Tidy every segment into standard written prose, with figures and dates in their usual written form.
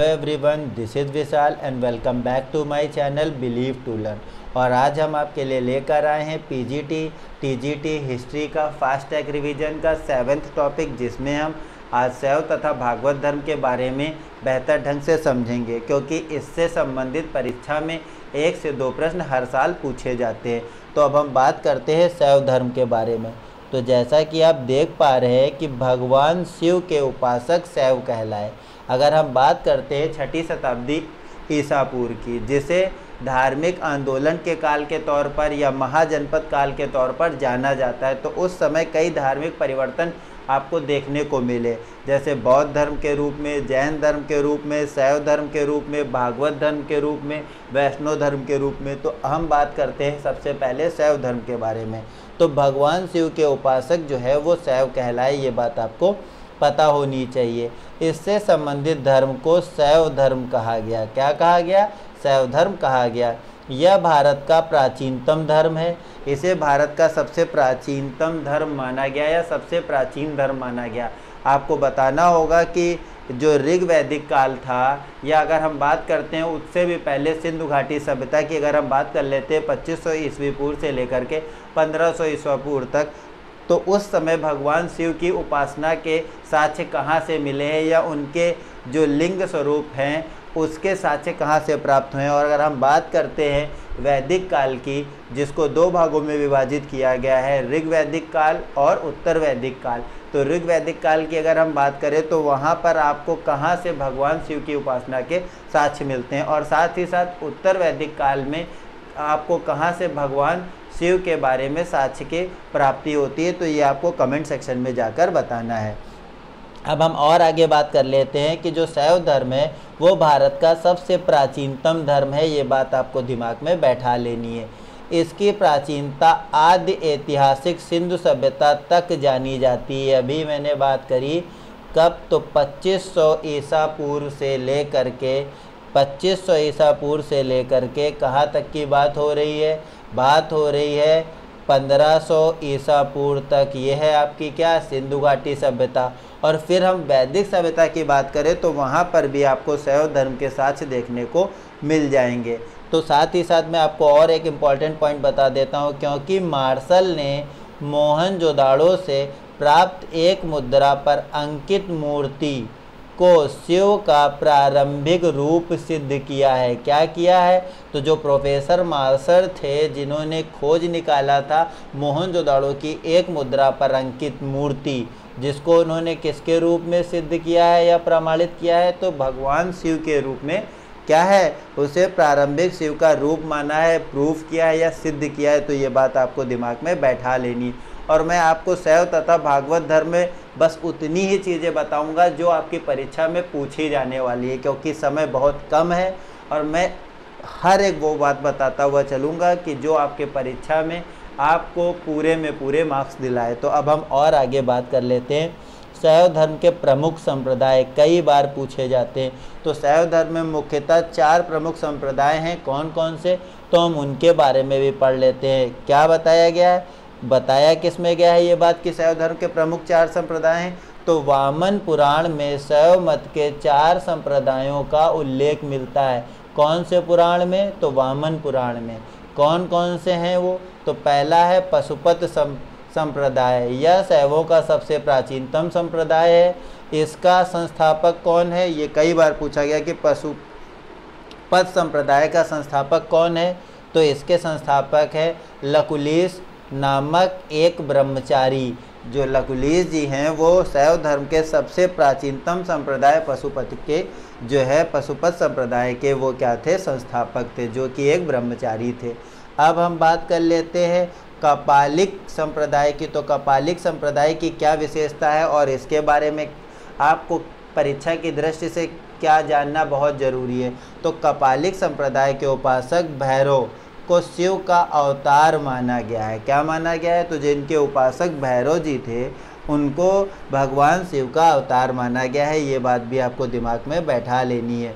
Everyone, this is Vishal and welcome back to my channel believe to learn. और आज हम आपके लिए लेकर आए हैं पीजीटी टीजीटी हिस्ट्री का फास्ट ट्रैक रिवीजन का 7th टॉपिक, जिसमें हम आज शैव तथा भागवत धर्म के बारे में बेहतर ढंग से समझेंगे, क्योंकि इससे संबंधित परीक्षा में 1 से 2 प्रश्न हर साल पूछे जाते हैं। तो अब हम बात करते हैं शैव धर्म के बारे में। तो जैसा कि आप देख पा रहे हैं कि भगवान शिव के उपासक शैव कहलाए। अगर हम बात करते हैं 6ठी शताब्दी ईसा पूर्व की, जिसे धार्मिक आंदोलन के काल के तौर पर या महाजनपद काल के तौर पर जाना जाता है, तो उस समय कई धार्मिक परिवर्तन आपको देखने को मिले, जैसे बौद्ध धर्म के रूप में, जैन धर्म के रूप में, शैव धर्म के रूप में, भागवत धर्म के रूप में, वैष्णव धर्म के रूप में। तो हम बात करते हैं सबसे पहले शैव धर्म के बारे में। तो भगवान शिव के उपासक जो है वो शैव कहलाए, ये बात आपको पता होनी चाहिए। इससे संबंधित धर्म को शैव धर्म कहा गया। क्या कहा गया? शैव धर्म कहा गया। यह भारत का प्राचीनतम धर्म है। इसे भारत का सबसे प्राचीनतम धर्म माना गया या सबसे प्राचीन धर्म माना गया। आपको बताना होगा कि जो ऋग वैदिक काल था, या अगर हम बात करते हैं उससे भी पहले सिंधु घाटी सभ्यता की अगर हम बात कर लेते हैं 2500 ईस्वी पूर्व से लेकर के 1500 ईस्वी पूर्व तक, तो उस समय भगवान शिव की उपासना के साक्ष्य कहाँ से मिले हैं या उनके जो लिंग स्वरूप हैं उसके साक्ष्य कहाँ से प्राप्त हुए हैं। और अगर हम बात करते हैं वैदिक काल की, जिसको 2 भागों में विभाजित किया गया है, ऋग वैदिक काल और उत्तर वैदिक काल। तो ऋग वैदिक काल की अगर हम बात करें तो वहाँ पर आपको कहाँ से भगवान शिव की उपासना के साक्ष्य मिलते हैं, और साथ ही साथ उत्तर वैदिक काल में आपको कहाँ से भगवान शिव के बारे में साक्ष्य की प्राप्ति होती है। तो ये आपको कमेंट सेक्शन में जाकर बताना है। अब हम और आगे बात कर लेते हैं कि जो शैव धर्म है वो भारत का सबसे प्राचीनतम धर्म है। ये बात आपको दिमाग में बैठा लेनी है। इसकी प्राचीनता आदि ऐतिहासिक सिंधु सभ्यता तक जानी जाती है। अभी मैंने बात करी कब, तो 2500 ईसा पूर्व से लेकर के 2500 ईसा पूर्व से लेकर के कहाँ तक की बात हो रही है? बात हो रही है 1500 ईसा पूर्व तक। ये है आपकी क्या? सिंधु घाटी सभ्यता। और फिर हम वैदिक सभ्यता की बात करें तो वहाँ पर भी आपको शैव धर्म के साक्ष्य देखने को मिल जाएंगे। तो साथ ही साथ मैं आपको और एक इम्पॉर्टेंट पॉइंट बता देता हूँ, क्योंकि मार्शल ने मोहनजोदाड़ो से प्राप्त एक मुद्रा पर अंकित मूर्ति को शिव का प्रारंभिक रूप सिद्ध किया है। क्या किया है? तो जो प्रोफेसर मार्शल थे, जिन्होंने खोज निकाला था मोहनजोदाड़ो की एक मुद्रा पर अंकित मूर्ति, जिसको उन्होंने किसके रूप में सिद्ध किया है या प्रमाणित किया है? तो भगवान शिव के रूप में क्या है? उसे प्रारंभिक शिव का रूप माना है, प्रूफ किया है या सिद्ध किया है। तो ये बात आपको दिमाग में बैठा लेनी। और मैं आपको शैव तथा भागवत धर्म में बस उतनी ही चीज़ें बताऊंगा जो आपकी परीक्षा में पूछी जाने वाली है, क्योंकि समय बहुत कम है और मैं हर एक वो बात बताता हुआ चलूँगा कि जो आपके परीक्षा में आपको पूरे में पूरे मार्क्स दिलाए। तो अब हम और आगे बात कर लेते हैं। शैव धर्म के प्रमुख संप्रदाय कई बार पूछे जाते हैं। तो शैव धर्म में मुख्यतः 4 प्रमुख संप्रदाय हैं। कौन कौन से? तो हम उनके बारे में भी पढ़ लेते हैं। क्या बताया गया है? बताया किस में गया है ये बात कि शैव धर्म के प्रमुख 4 संप्रदाय हैं? तो वामन पुराण में शैव मत के 4 संप्रदायों का उल्लेख मिलता है। कौन से पुराण में? तो वामन पुराण में। कौन कौन से हैं वो? तो पहला है पशुपत संप्रदाय। यह शैवों का सबसे प्राचीनतम संप्रदाय है। इसका संस्थापक कौन है? ये कई बार पूछा गया कि पशुपत संप्रदाय का संस्थापक कौन है? तो इसके संस्थापक है लकुलिश नामक एक ब्रह्मचारी। जो लकुलिश जी हैं वो शैव धर्म के सबसे प्राचीनतम संप्रदाय पशुपत के जो है पशुपत संप्रदाय के वो क्या थे? संस्थापक थे, जो कि एक ब्रह्मचारी थे। अब हम बात कर लेते हैं कपालिक संप्रदाय की। तो कपालिक संप्रदाय की क्या विशेषता है और इसके बारे में आपको परीक्षा की दृष्टि से क्या जानना बहुत ज़रूरी है? तो कपालिक संप्रदाय के उपासक भैरव को शिव का अवतार माना गया है। क्या माना गया है? तो जिनके उपासक भैरव जी थे उनको भगवान शिव का अवतार माना गया है। ये बात भी आपको दिमाग में बैठा लेनी है।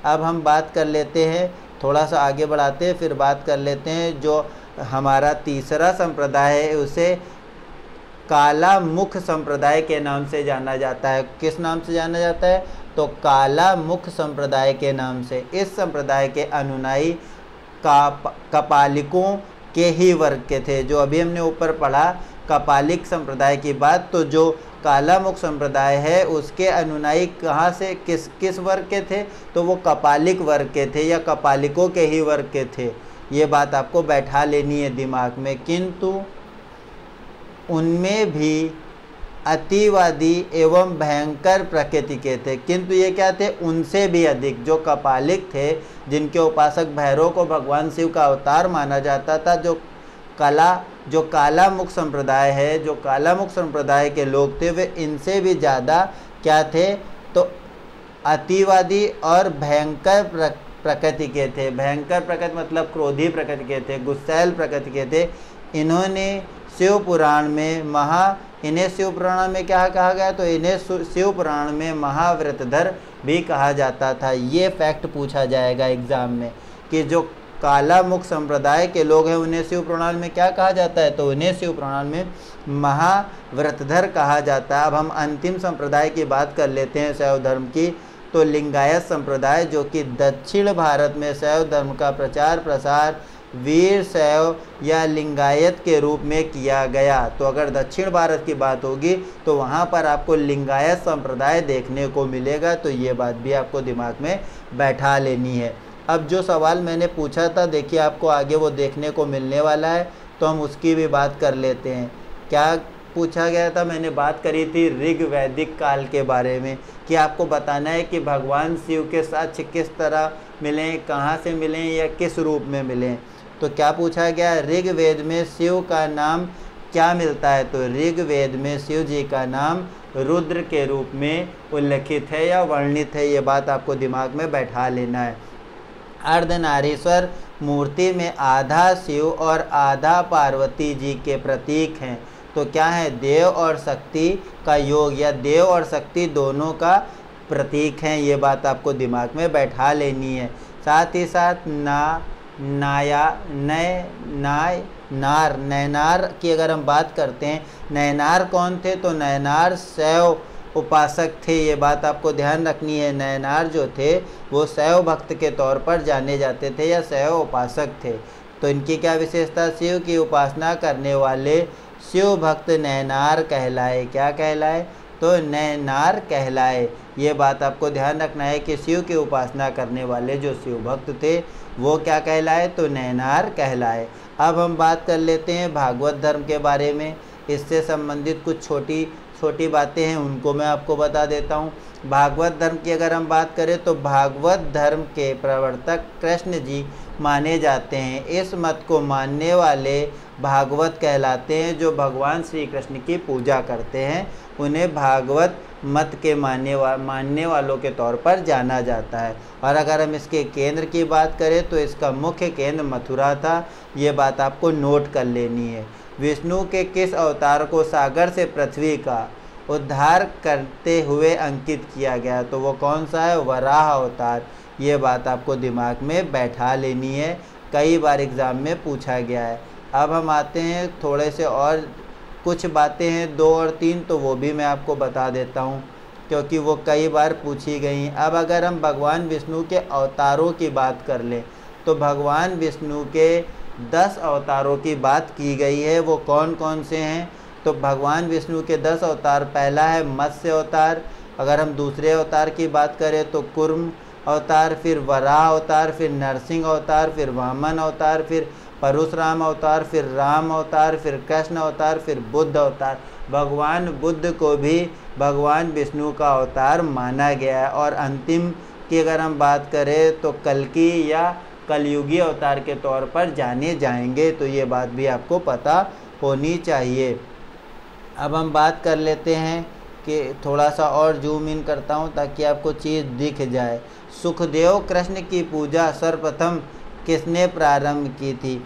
अब हम बात कर लेते हैं, थोड़ा सा आगे बढ़ाते हैं, फिर बात कर लेते हैं जो हमारा तीसरा संप्रदाय है, उसे काला मुख संप्रदाय के नाम से जाना जाता है। किस नाम से जाना जाता है? तो काला मुख संप्रदाय के नाम से। इस संप्रदाय के अनुयायी कपालिकों के ही वर्ग के थे। जो अभी हमने ऊपर पढ़ा कपालिक संप्रदाय की बात, तो जो काला मुख संप्रदाय है उसके अनुयायी कहाँ से किस वर्ग के थे, तो वो कपालिक वर्ग के थे या कपालिकों के ही वर्ग के थे। ये बात आपको बैठा लेनी है दिमाग में। किंतु उनमें भी अतिवादी एवं भयंकर प्रकृति के थे। किंतु ये क्या थे, उनसे भी अधिक। जो कपालिक थे, जिनके उपासक भैरव को भगवान शिव का अवतार माना जाता था, जो काला मुख संप्रदाय है, जो काला मुख संप्रदाय के लोग थे, वे इनसे भी ज़्यादा क्या थे, तो अतिवादी और भयंकर प्रकृति के थे। भयंकर प्रकृति मतलब क्रोधी प्रकृति के थे, गुस्सैल प्रकृति के थे। इन्हें शिव पुराण में क्या कहा गया, तो इन्हें शिव पुराण में महाव्रतधर भी कहा जाता था। ये फैक्ट पूछा जाएगा एग्जाम में कि जो काला मुख संप्रदाय के लोग हैं उन्हें शिव पुराण में क्या कहा जाता है, तो उन्हें शिव पुराण में महाव्रतधर कहा जाता है। अब हम अंतिम संप्रदाय की बात कर लेते हैं शैव धर्म की। तो लिंगायत संप्रदाय, जो कि दक्षिण भारत में शैव धर्म का प्रचार प्रसार वीर शैव या लिंगायत के रूप में किया गया। तो अगर दक्षिण भारत की बात होगी तो वहाँ पर आपको लिंगायत संप्रदाय देखने को मिलेगा। तो ये बात भी आपको दिमाग में बैठा लेनी है। अब जो सवाल मैंने पूछा था, देखिए आपको आगे वो देखने को मिलने वाला है, तो हम उसकी भी बात कर लेते हैं। क्या पूछा गया था, मैंने बात करी थी ऋग वैदिक काल के बारे में कि आपको बताना है कि भगवान शिव के साथ किस तरह मिलें, कहाँ से मिलें या किस रूप में मिलें। तो क्या पूछा गया, ऋग्वेद में शिव का नाम क्या मिलता है, तो ऋग्वेद में शिव जी का नाम रुद्र के रूप में उल्लेखित है या वर्णित है। ये बात आपको दिमाग में बैठा लेना है। अर्धनारीश्वर मूर्ति में आधा शिव और आधा पार्वती जी के प्रतीक हैं। तो क्या है, देव और शक्ति का योग या देव और शक्ति दोनों का प्रतीक हैं। ये बात आपको दिमाग में बैठा लेनी है। साथ ही साथ नयनार की अगर हम बात करते हैं, नयनार कौन थे, तो नयनार शैव उपासक थे। ये बात आपको ध्यान रखनी है। नयनार जो थे वो शैव भक्त के तौर पर जाने जाते थे या शैव उपासक थे। तो इनकी क्या विशेषता, शिव की उपासना करने वाले शिव भक्त नयनार कहलाए। क्या कहलाए, तो नयनार कहलाए। ये बात आपको ध्यान रखना है कि शिव की उपासना करने वाले जो शिव भक्त थे वो क्या कहलाए, तो नयनार कहलाए। अब हम बात कर लेते हैं भागवत धर्म के बारे में। इससे संबंधित कुछ छोटी बातें हैं, उनको मैं आपको बता देता हूँ। भागवत धर्म की अगर हम बात करें तो भागवत धर्म के प्रवर्तक कृष्ण जी माने जाते हैं। इस मत को मानने वाले भागवत कहलाते हैं। जो भगवान श्री कृष्ण की पूजा करते हैं उन्हें भागवत मत के मानने वालों के तौर पर जाना जाता है। और अगर हम इसके केंद्र की बात करें तो इसका मुख्य केंद्र मथुरा था। ये बात आपको नोट कर लेनी है। विष्णु के किस अवतार को सागर से पृथ्वी का उद्धार करते हुए अंकित किया गया, तो वो कौन सा है, वराह अवतार। ये बात आपको दिमाग में बैठा लेनी है, कई बार एग्ज़ाम में पूछा गया है। अब हम आते हैं थोड़े से और कुछ बातें हैं 2 और 3, तो वो भी मैं आपको बता देता हूँ क्योंकि वो कई बार पूछी गई। अब अगर हम भगवान विष्णु के अवतारों की बात कर लें तो भगवान विष्णु के 10 अवतारों की बात की गई है। वो कौन कौन से हैं, तो भगवान विष्णु के 10 अवतार, पहला है मत्स्य अवतार। अगर हम दूसरे अवतार की बात करें तो कूर्म अवतार, फिर वराह अवतार, फिर नरसिंह अवतार, फिर वामन अवतार, फिर परशुराम अवतार, फिर राम अवतार, फिर कृष्ण अवतार, फिर बुद्ध अवतार। भगवान बुद्ध को भी भगवान विष्णु का अवतार माना गया है। और अंतिम की अगर हम बात करें तो कल्कि या कलयुगी अवतार के तौर पर जाने जाएंगे। तो ये बात भी आपको पता होनी चाहिए। अब हम बात कर लेते हैं कि थोड़ा सा और जूम इन करता हूँ ताकि आपको चीज़ दिख जाए। सुखदेव कृष्ण की पूजा सर्वप्रथम किसने प्रारंभ की थी,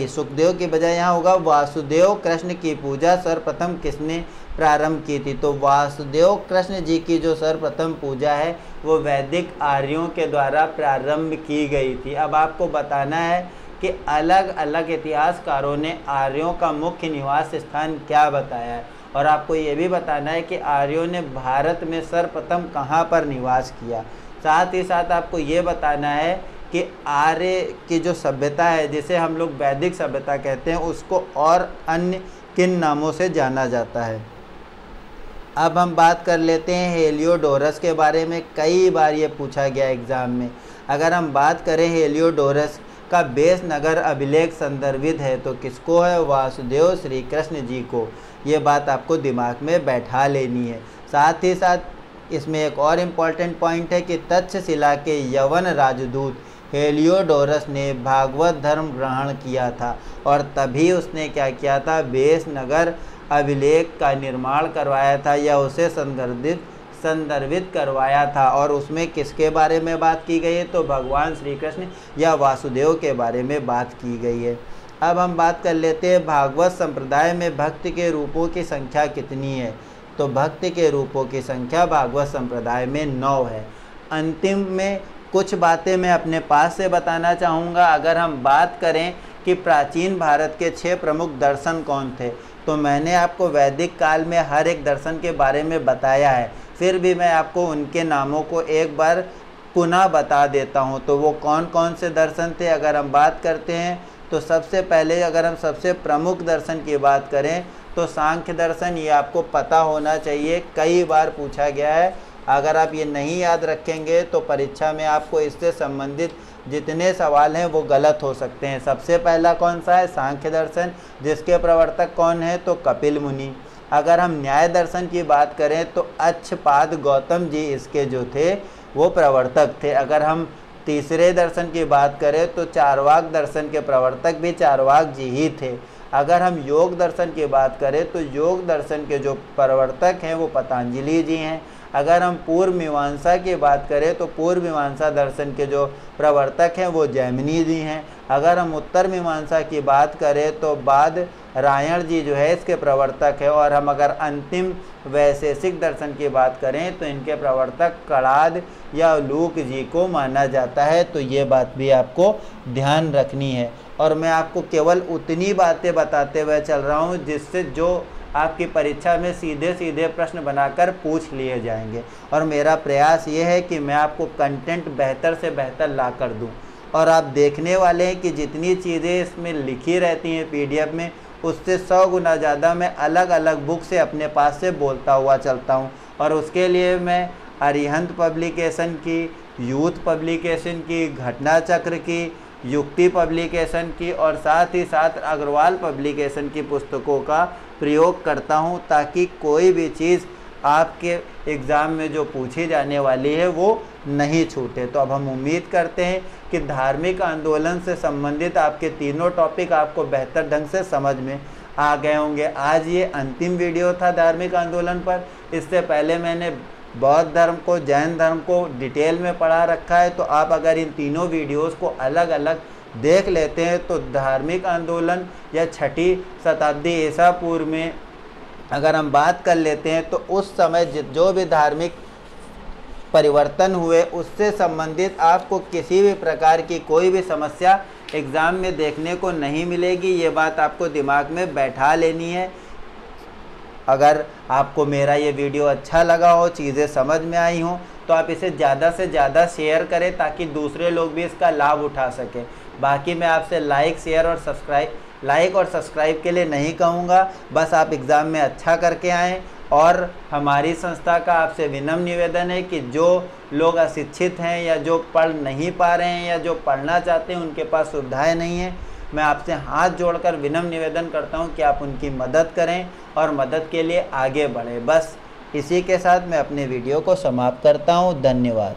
सुखदेव की बजाय यहाँ होगा वासुदेव कृष्ण की पूजा सर्वप्रथम किसने प्रारंभ की थी। तो वासुदेव कृष्ण जी की जो सर्वप्रथम पूजा है वो वैदिक आर्यों के द्वारा प्रारंभ की गई थी। अब आपको बताना है कि अलग अलग इतिहासकारों ने आर्यों का मुख्य निवास स्थान क्या बताया है और आपको ये भी बताना है कि आर्यों ने भारत में सर्वप्रथम कहाँ पर निवास किया। साथ ही साथ आपको ये बताना है कि आर्य की जो सभ्यता है, जिसे हम लोग वैदिक सभ्यता कहते हैं, उसको और अन्य किन नामों से जाना जाता है। अब हम बात कर लेते हैं हेलियोडोरस के बारे में। कई बार ये पूछा गया एग्ज़ाम में। अगर हम बात करें हेलियोडोरस का बेस नगर अभिलेख संदर्भित है तो किसको है? वासुदेव श्री कृष्ण जी को। ये बात आपको दिमाग में बैठा लेनी है। साथ ही साथ इसमें एक और इम्पॉर्टेंट पॉइंट है कि तक्षशिला के यवन राजदूत हेलियोडोरस ने भागवत धर्म ग्रहण किया था और तभी उसने क्या किया था? बेस नगर अभिलेख का निर्माण करवाया था या उसे संदर्भित करवाया था। और उसमें किसके बारे में बात की गई है? तो भगवान श्री कृष्ण या वासुदेव के बारे में बात की गई है। अब हम बात कर लेते हैं भागवत संप्रदाय में भक्ति के रूपों की संख्या कितनी है? तो भक्ति के रूपों की संख्या भागवत संप्रदाय में 9 है। अंतिम में कुछ बातें मैं अपने पास से बताना चाहूँगा। अगर हम बात करें कि प्राचीन भारत के 6 प्रमुख दर्शन कौन थे, तो मैंने आपको वैदिक काल में हर एक दर्शन के बारे में बताया है, फिर भी मैं आपको उनके नामों को एक बार पुनः बता देता हूँ। तो वो कौन कौन से दर्शन थे? अगर हम बात करते हैं तो सबसे पहले अगर हम सबसे प्रमुख दर्शन की बात करें तो सांख्य दर्शन, ये आपको पता होना चाहिए, कई बार पूछा गया है। अगर आप ये नहीं याद रखेंगे तो परीक्षा में आपको इससे संबंधित जितने सवाल हैं वो गलत हो सकते हैं। सबसे पहला कौन सा है? सांख्य दर्शन, जिसके प्रवर्तक कौन है? तो कपिल मुनि। अगर हम न्याय दर्शन की बात करें तो अच्छपाद गौतम जी इसके जो थे वो प्रवर्तक थे। अगर हम तीसरे दर्शन की बात करें तो चारवाक दर्शन के प्रवर्तक भी चारवाक जी ही थे। अगर हम योग दर्शन की बात करें तो योग दर्शन के जो प्रवर्तक हैं वो पतंजलि जी हैं। अगर हम पूर्व मीमांसा की बात करें तो पूर्व मीमांसा दर्शन के जो प्रवर्तक हैं वो जैमिनी जी हैं। अगर हम उत्तर मीमांसा की बात करें तो बाद रायण जी जो है इसके प्रवर्तक है। और हम अगर अंतिम वैशेषिक दर्शन की बात करें तो इनके प्रवर्तक कणाद या लूक जी को माना जाता है। तो ये बात भी आपको ध्यान रखनी है। और मैं आपको केवल उतनी बातें बताते हुए चल रहा हूँ जिससे जो आपकी परीक्षा में सीधे सीधे प्रश्न बनाकर पूछ लिए जाएंगे। और मेरा प्रयास ये है कि मैं आपको कंटेंट बेहतर से बेहतर ला कर दूँ। और आप देखने वाले हैं कि जितनी चीज़ें इसमें लिखी रहती हैं PDF में, उससे 100 गुना ज़्यादा मैं अलग अलग बुक से अपने पास से बोलता हुआ चलता हूँ। और उसके लिए मैं अरिहंत पब्लिकेशन की, यूथ पब्लिकेशन की, घटना चक्र की, युक्ति पब्लिकेशन की और साथ ही साथ अग्रवाल पब्लिकेशन की पुस्तकों का प्रयोग करता हूं, ताकि कोई भी चीज़ आपके एग्ज़ाम में जो पूछी जाने वाली है वो नहीं छूटे। तो अब हम उम्मीद करते हैं कि धार्मिक आंदोलन से संबंधित आपके तीनों टॉपिक आपको बेहतर ढंग से समझ में आ गए होंगे। आज ये अंतिम वीडियो था धार्मिक आंदोलन पर। इससे पहले मैंने बौद्ध धर्म को, जैन धर्म को डिटेल में पढ़ा रखा है। तो आप अगर इन तीनों वीडियोस को अलग अलग देख लेते हैं तो धार्मिक आंदोलन या 6ठी शताब्दी ईसा पूर्व में अगर हम बात कर लेते हैं तो उस समय जो भी धार्मिक परिवर्तन हुए उससे संबंधित आपको किसी भी प्रकार की कोई भी समस्या एग्ज़ाम में देखने को नहीं मिलेगी। ये बात आपको दिमाग में बैठा लेनी है। अगर आपको मेरा ये वीडियो अच्छा लगा हो, चीज़ें समझ में आई हों, तो आप इसे ज़्यादा से ज़्यादा शेयर करें ताकि दूसरे लोग भी इसका लाभ उठा सकें। बाकी मैं आपसे लाइक और सब्सक्राइब के लिए नहीं कहूँगा, बस आप एग्ज़ाम में अच्छा करके आएँ। और हमारी संस्था का आपसे विनम्र निवेदन है कि जो लोग अशिक्षित हैं या जो पढ़ नहीं पा रहे हैं या जो पढ़ना चाहते हैं, उनके पास सुविधाएं नहीं हैं, मैं आपसे हाथ जोड़कर विनम्र निवेदन करता हूं कि आप उनकी मदद करें और मदद के लिए आगे बढ़ें। बस इसी के साथ मैं अपने वीडियो को समाप्त करता हूं। धन्यवाद।